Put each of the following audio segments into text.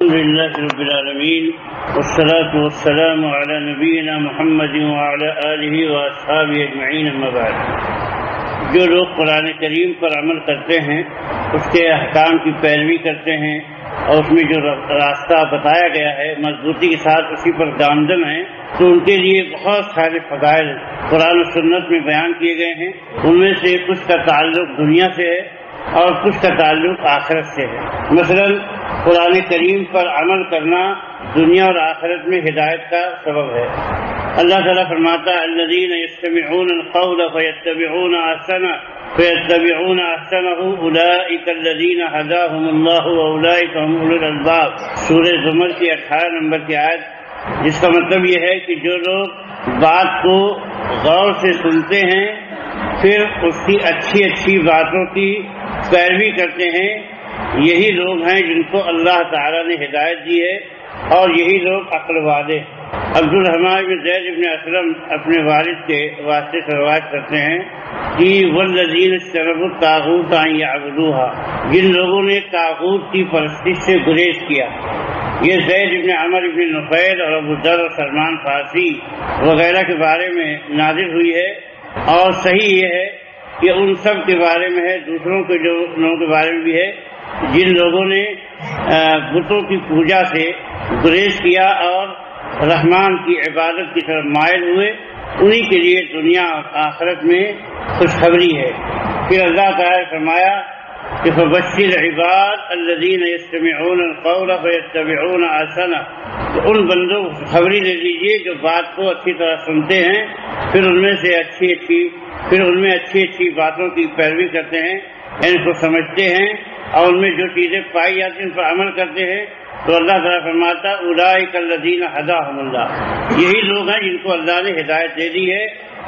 الحمد لله رب العالمين والصلاة والسلام على نبينا محمد وعلى آله وأصحابه أجمعين اما بعد۔ جو لوگ قرآن کریم پر عمل کرتے ہیں، اس کے احکام کی پیروی کرتے ہیں اور اس میں جو راستہ بتایا گیا ہے مضبوطی کے ساتھ اسی پر گامزن ہیں، تو ان کے لیے بہت سارے فضائل قرآن و سنت میں بیان کیے گئے ہیں۔ ان میں سے کچھ کا تعلق دنیا سے ہے اور کچھ کا تعلق آخرت سے ہے۔ مثلا قرآن کریم پر عمل کرنا دنیا اور آخرت میں ہدایت کا سبب ہے۔ اللہ تعالیٰ فرماتا ہے الذین یستمعون القول فیتبعون احسنہ اولئک الذین ہداہم اللہ واولئک هم اولو الالباب۔ سورہ زمر کی 18 نمبر کی آیت، جس کا مطلب یہ ہے کہ جو لوگ بات کو غور سے سنتے ہیں پھر اس کی اچھی باتوں کی پیروی کرتے ہیں، یہی لوگ ہیں جن کو اللہ تعالیٰ نے ہدایت دی ہے اور یہی لوگ عقل والے۔ عبد الرحمن بن زید بن اسلم اپنے والد کے واسطے سے روایت کرتے ہیں کہ والذین اجتنبوا الطاغوت ان یعبدوها، جن لوگوں نے طاغوت کی پرستش سے گریز کیا۔ یہ زید بن عمر بن نفیل اور ابو ذر اور سلمان فارسی وغیرہ کے بارے میں نازل ہوئی ہے، اور صحیح یہ ہے کہ ان سب کے بارے میں ہے، دوسروں کے جو لوگوں کے بارے میں بھی ہے جن لوگوں نے بتوں کی پوجا سے گریز کیا اور رحمان کی عبادت کی طرف مائل ہوئے، انہی کے لیے دنیا اور آخرت میں خوشخبری ہے۔ پھر اللہ تعالیٰ نے فرمایا کہ فبشر عباد الذین یستمعون القول فیتبعون احسنہ، تو ان بندوں کو خوشخبری دے دیجیے جو بات کو اچھی طرح سنتے ہیں پھر ان میں اچھی باتوں کی پیروی کرتے ہیں، ان کو سمجھتے ہیں اور ان میں جو چیزیں پائی جاتی ہیں ان پر عمل کرتے ہیں۔ تو اللہ تعالیٰ فرماتا اولئک الذین ہداہم اللہ، یہی لوگ ہیں جن کو اللہ نے ہدایت دے دی ہے،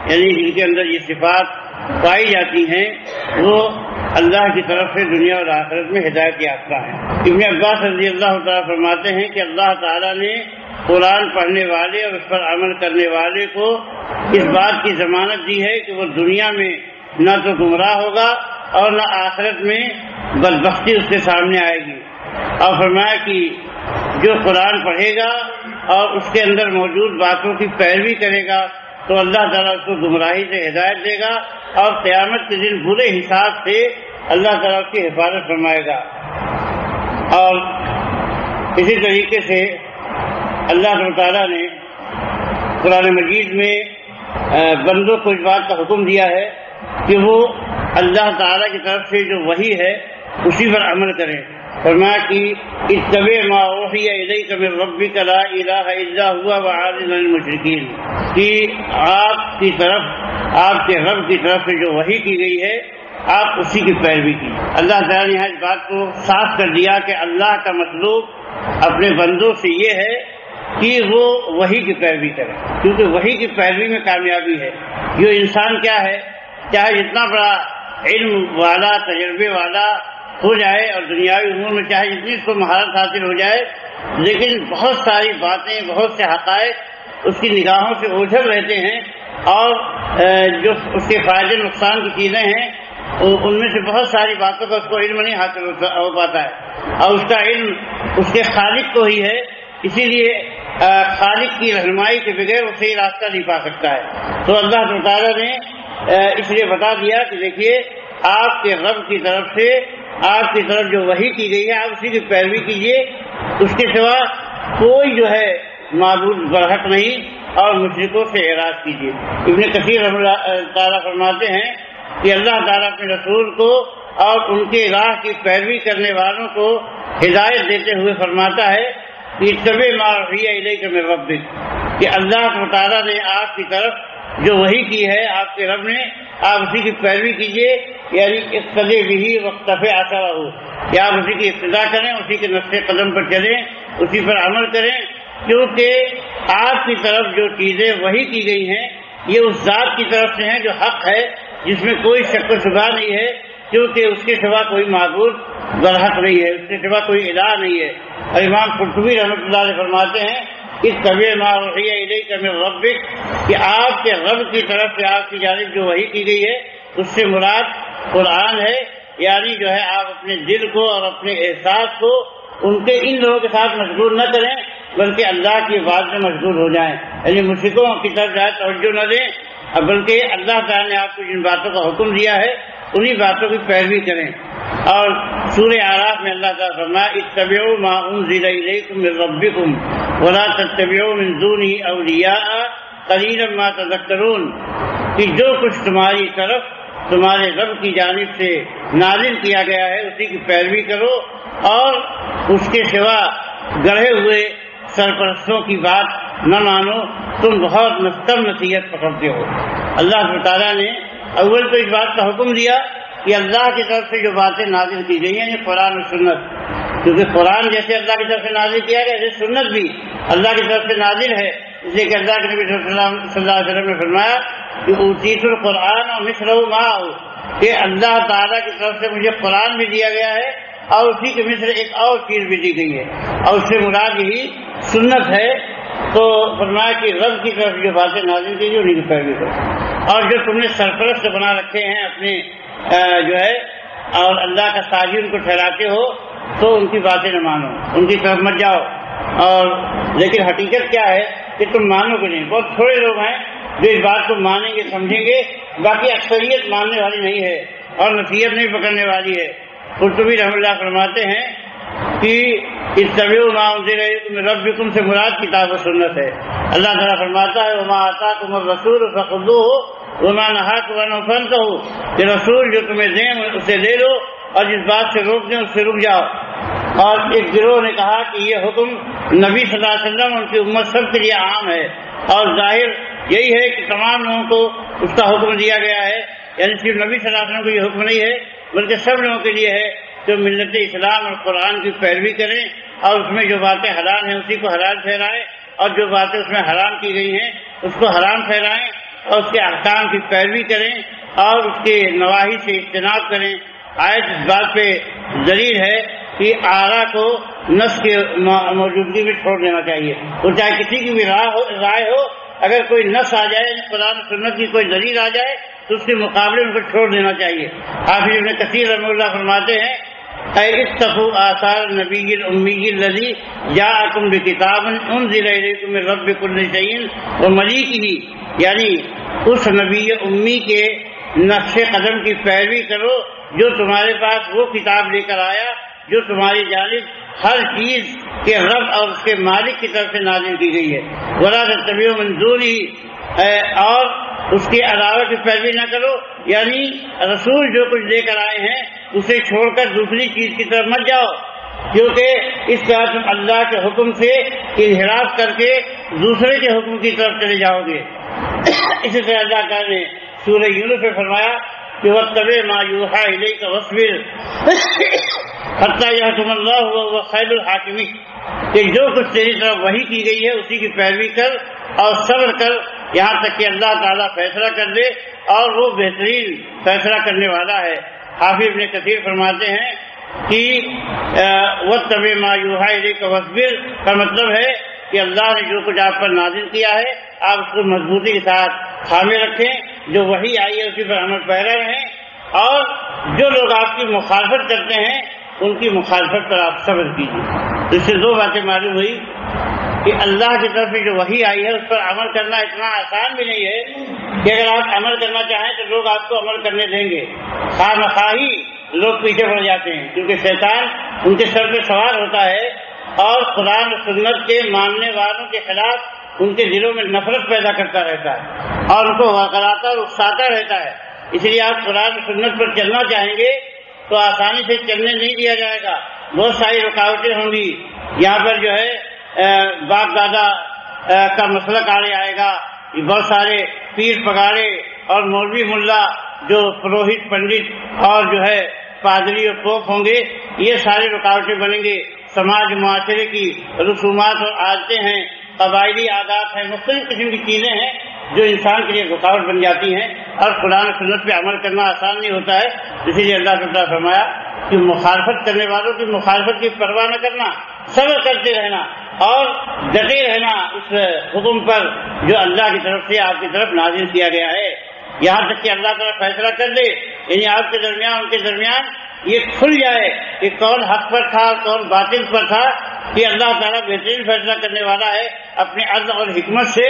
یعنی جن کے اندر یہ صفات پائی جاتی ہیں وہ اللہ کی طرف سے دنیا اور آخرت میں ہدایت یافتہ ہیں۔ ابن عباس رضی اللہ تعالیٰ فرماتے ہیں کہ اللہ تعالیٰ نے قرآن پڑھنے والے اور اس پر عمل کرنے والے کو اس بات کی ضمانت دی ہے کہ وہ دنیا میں نہ تو گمراہ ہوگا اور نہ آخرت میں بدبختی اس کے سامنے آئے گی، اور فرمایا کہ جو قرآن پڑھے گا اور اس کے اندر موجود باتوں کی پیروی کرے گا تو اللہ تعالیٰ اس کو گمراہی سے ہدایت دے گا اور قیامت کے دن برے حساب سے اللہ تعالیٰ اس کی حفاظت فرمائے گا۔ اور اسی طریقے سے اللہ تعالیٰ نے قرآن مجید میں بندوں کو اس بات کا حکم دیا ہے کہ وہ اللہ تعالیٰ کی طرف سے جو وحی ہے اسی پر عمل کریں۔ فرمایا کہ اتبع ما اوحی الیک من ربک لا الہ الا هو واعرض عن المشرکین، کہ آپ کے رب کی طرف سے جو وحی کی گئی ہے آپ اسی کی پیروی کی۔ اللہ تعالیٰ نے اس بات کو صاف کر دیا کہ اللہ کا مطلوب اپنے بندوں سے یہ ہے کہ وہ وحی کی پیروی کرے، کیونکہ وحی کی پیروی میں کامیابی ہے۔ جو انسان کیا ہے، چاہے جتنا بڑا علم والا تجربے والا ہو جائے اور دنیاوی امور میں چاہے جتنی اس کو مہارت حاصل ہو جائے، لیکن بہت ساری باتیں، بہت سے حقائق اس کی نگاہوں سے اوجھل رہتے ہیں، اور جو اس کے فائدے نقصان کی چیزیں ہیں ان میں سے بہت ساری باتوں کا اس کو علم نہیں حاصل ہو پاتا ہے، اور اس کا علم اس کے خالق کو ہی ہے، اسی لیے خالق کی رہنمائی کے بغیر وہ صحیح راستہ نہیں پا سکتا ہے۔ تو اللہ تعالیٰ نے اس لیے بتا دیا کہ دیکھیے آپ کے رب کی طرف سے آپ کی طرف جو وحی کی گئی ہے آپ اسی کی پیروی کیجیے، اس کے سوا کوئی جو ہے معبود برحق نہیں، اور مشرکوں سے اعراض کیجیے۔ ابن کثیر رحمہ اللہ تعالیٰ فرماتے ہیں کہ اللہ تعالیٰ اپنے رسول کو اور ان کے راہ کی پیروی کرنے والوں کو ہدایت دیتے ہوئے فرماتا ہے کہ اتبع ما اوحی الیک من ربک، کہ اللہ تعالیٰ نے آپ کی طرف جو وحی کی ہے آپ کے رب نے، آپ اسی کی پیروی کیجیے، یعنی اقتدی بہ واقتفی اثرہ، کہ آپ اسی کی اقتدا کریں، اسی کے نقش قدم پر چلیں، اسی پر عمل کریں، کیونکہ آپ کی طرف جو چیزیں وحی کی گئی ہیں یہ اس ذات کی طرف سے ہیں جو حق ہے، جس میں کوئی شک و شبہ نہیں ہے، کیونکہ اس کے سوا کوئی معبود برحق نہیں ہے، اس کے سوا کوئی الہ نہیں ہے۔ اور امام قرطبی رحمۃ اللہ علیہ فرماتے ہیں اتبع ما اوحی الیک من ربک، کہ آپ کے رب کی طرف سے آپ کی جانب جو وحی کی گئی ہے اس سے مراد قرآن ہے، یعنی جو ہے آپ اپنے دل کو اور اپنے احساس کو ان لوگوں کے ساتھ مشغول نہ کریں بلکہ اللہ کی بات میں مشغول ہو جائیں، یعنی مشرکوں کی طرف جائے توجہ نہ دیں، بلکہ اللہ تعالیٰ نے آپ کو جن باتوں کا حکم دیا ہے انہی باتوں کی پیروی کریں۔ اور سورہ اعراف میں اللہ تعالیٰ فرمایا اتبعوا ما انزل الیکم من ربکم ولا تتبعوا من دونہ اولیاء قلیلا ما تذکرون، کہ جو کچھ تمہاری طرف تمہارے رب کی جانب سے نازل کیا گیا ہے اسی کی پیروی کرو اور اس کے سوا گڑھے ہوئے سرپرستوں کی بات نہ مانو، تم بہت کم نصیحت پکڑتے ہو۔ اللہ تعالیٰ نے اول تو اس بات کا حکم دیا کہ اللہ کی طرف سے جو باتیں نازل کی گئی ہیں یہ قرآن و سنت، کیونکہ قرآن جیسے اللہ کی طرف سے نازل کیا گیا ایسے سنت بھی اللہ کی طرف سے نازل ہے، اس لیے کہ اللہ کے نبی صلی اللہ علیہ وسلم نے فرمایا کہ اوتیت القرآن اور مثلہ معہ، کہ اللہ تعالیٰ کی طرف سے مجھے قرآن بھی دیا گیا ہے اور اسی کے مثل ایک اور چیز بھی دی گئی ہے، اور اس سے مراد یہی سنت ہے۔ تو فرمایا کہ رب کی طرف جو باتیں نازل کی انہیں کی پیروی کرو، اور جو تم نے سرپرست بنا رکھے ہیں اپنے جو ہے اور اللہ کا ساجی ان کو ٹھہراتے ہو تو ان کی باتیں نہ مانو، ان کی طرف مت جاؤ۔ اور لیکن حقیقت کیا ہے کہ تم مانو گے نہیں، بہت تھوڑے لوگ ہیں جو اس بات کو مانیں گے سمجھیں گے، باقی اکثریت ماننے والی نہیں ہے اور نصیحت نہیں پکڑنے والی ہے۔ قرطبی رحمۃ اللہ فرماتے ہیں کہ اتبعوا ما انزل الیکم من ربکم سے مراد کتاب و سنت ہے۔ اللہ تعالیٰ فرماتا ہے وما آتاکم الرسول فخذوہ وما نہاکم عنہ فانتہوا، کہ رسول جو تمہیں دیں اسے لے لو اور جس بات سے روک دیں اس سے رک جاؤ۔ اور ایک گروہ نے کہا کہ یہ حکم نبی صلی اللہ علیہ وسلم ان کی امت سب کے لیے عام ہے، اور ظاہر یہی ہے کہ تمام لوگوں کو اس کا حکم دیا گیا ہے، یعنی صرف نبی صلی اللہ علیہ وسلم کو یہ حکم نہیں ہے بلکہ سب لوگوں کے لیے ہے جو ملت اسلام اور قرآن کی پیروی کریں اور اس میں جو باتیں حلال ہیں اسی کو حلال ٹھہرائیں اور جو باتیں اس میں حرام کی گئی ہیں اس کو حرام ٹھہرائیں اور اس کے احکام کی پیروی کریں اور اس کے نواہی سے اجتناب کریں۔ آیت اس بات پہ دلیل ہے کہ آرا کو نص کی موجودگی میں چھوڑ دینا چاہیے، وہ چاہے کسی کی بھی رائے ہو، اگر کوئی نص آ جائے قرآن سنت کی کوئی دلیل آ جائے تو اس کے مقابلے میں چھوڑ دینا چاہیے۔ حافظ ابن کثیر رحمہ اللہ فرماتے ہیں اتقوا آثار النبی الامی الذی جاءکم بکتاب انزل الیکم من رب کل شیء وملیکہ، یعنی اس نبی امی کے نقش قدم کی پیروی کرو جو تمہارے پاس وہ کتاب لے کر آیا جو تمہاری جانب ہر چیز کے رب اور اس کے مالک کی طرف سے نازل کی گئی ہے۔ ولا تتبعوا من دونہ، اور اس کے علاوہ کی پیروی نہ کرو، یعنی رسول جو کچھ لے کر آئے ہیں اسے چھوڑ کر دوسری چیز کی طرف مت جاؤ، کیونکہ اس طرح تم اللہ کے حکم سے انحراف کر کے دوسرے کے حکم کی طرف چلے جاؤ گے۔ اسی طرح اللہ تعالیٰ نے سورہ یونس میں فرمایا کہ واتبع ما یوحی الیک واصبر حتی یحکم اللہ وهو خیر الحاکمین، کہ جو کچھ تیری طرف وحی کی گئی ہے اسی کی پیروی کر اور صبر کر یہاں تک کہ اللہ تعالیٰ فیصلہ کر دے اور وہ بہترین فیصلہ کرنے والا ہے۔ حافظ ابن کثیر فرماتے ہیں کہ واتبع ما یوحی الیک واصبر کا مطلب ہے کہ اللہ نے جو کچھ آپ پر نازل کیا ہے آپ اس کو مضبوطی کے ساتھ تھامے رکھیں، جو وحی آئی ہے اسی پر عمل پیرا رہیں، اور جو لوگ آپ کی مخالفت کرتے ہیں ان کی مخالفت پر آپ صبر کیجیے۔ اس سے دو باتیں معلوم ہوئی کہ اللہ کی طرف سے جو وحی آئی ہے اس پر عمل کرنا اتنا آسان بھی نہیں ہے کہ اگر آپ عمل کرنا چاہیں تو لوگ آپ کو عمل کرنے دیں گے، خواہ مخواہی لوگ پیچھے پڑ جاتے ہیں کیونکہ شیطان ان کے سر پہ سوار ہوتا ہے اور قرآن و سنت کے ماننے والوں کے خلاف ان کے دلوں میں نفرت پیدا کرتا رہتا ہے اور ان کو وقلاتا اور اکساتا رہتا ہے۔ اس لیے آپ قرآن و سنت پر چلنا چاہیں گے تو آسانی سے چلنے نہیں دیا جائے گا، بہت ساری رکاوٹیں ہوں گی۔ یہاں پر جو ہے باپ دادا کا مسئلہ کاڑے آئے گا، بہت سارے پیر پگاڑے اور مولوی ملا جو پروہت پنڈت اور جو ہے پادری اور پوپ ہوں گے، یہ ساری رکاوٹیں بنیں گے۔ سماج معاشرے کی رسومات اور عادتیں ہیں، قبائلی عادات ہیں، مختلف قسم کی چیزیں ہیں جو انسان کے لیے رکاوٹ بن جاتی ہیں اور قرآن و سنت پہ عمل کرنا آسان نہیں ہوتا ہے۔ اسی لیے اللہ تعالیٰ فرمایا کہ مخالفت کرنے والوں کی مخالفت کی پرواہ نہ کرنا، صبر کرتے رہنا اور ڈٹے رہنا اس حکم پر جو اللہ کی طرف سے آپ کی طرف نازل کیا گیا ہے، یہاں تک کہ اللہ تعالیٰ فیصلہ کر دے، یعنی آپ کے درمیان ان کے درمیان یہ کھل جائے کہ کون حق پر تھا کون باطل پر تھا، کہ اللہ تعالیٰ بہترین فیصلہ کرنے والا ہے اپنے عدل اور حکمت سے،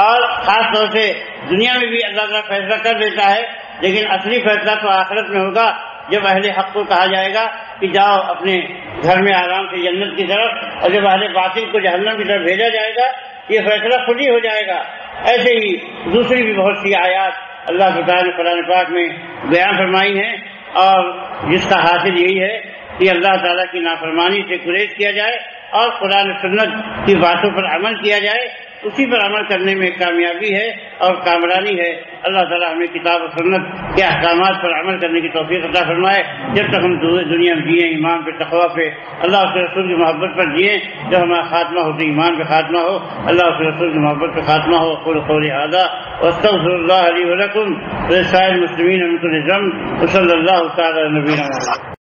اور خاص طور سے دنیا میں بھی اللہ تعالیٰ فیصلہ کر دیتا ہے، لیکن اصلی فیصلہ تو آخرت میں ہوگا جب اہل حق کو کہا جائے گا کہ جاؤ اپنے گھر میں آرام سے جنت کی طرف، اور جب اہل باطل کو جہنم کی طرف بھیجا جائے گا یہ فیصلہ خود ہی ہو جائے گا۔ ایسے ہی دوسری بھی بہت سی آیات اللہ تعالیٰ نے قرآن پاک میں بیان فرمائی ہیں، اور جس کا حاصل یہی ہے کہ اللہ تعالیٰ کی نافرمانی سے گریز کیا جائے اور قرآن و سنت کی باتوں پر عمل کیا جائے، اسی پر عمل کرنے میں کامیابی ہے اور کامرانی ہے۔ اللہ تعالیٰ ہمیں کتاب و سنت کے احکامات پر عمل کرنے کی توفیق عطا فرمائے۔ جب تک ہم دنیا میں جئیں ایمان پہ، تقویٰ پہ، اللہ کے رسول کی محبت پر جئیں، جب ہمارا خاتمہ ہو تو ایمان پہ خاتمہ ہو، اللہ کے رسول کی محبت پہ خاتمہ ہو۔ قول ھذا واستغفر اللہ لی ولکم ولسائر المسلمین من کل ذنب وصلی اللہ تعالی علی نبینا محمد۔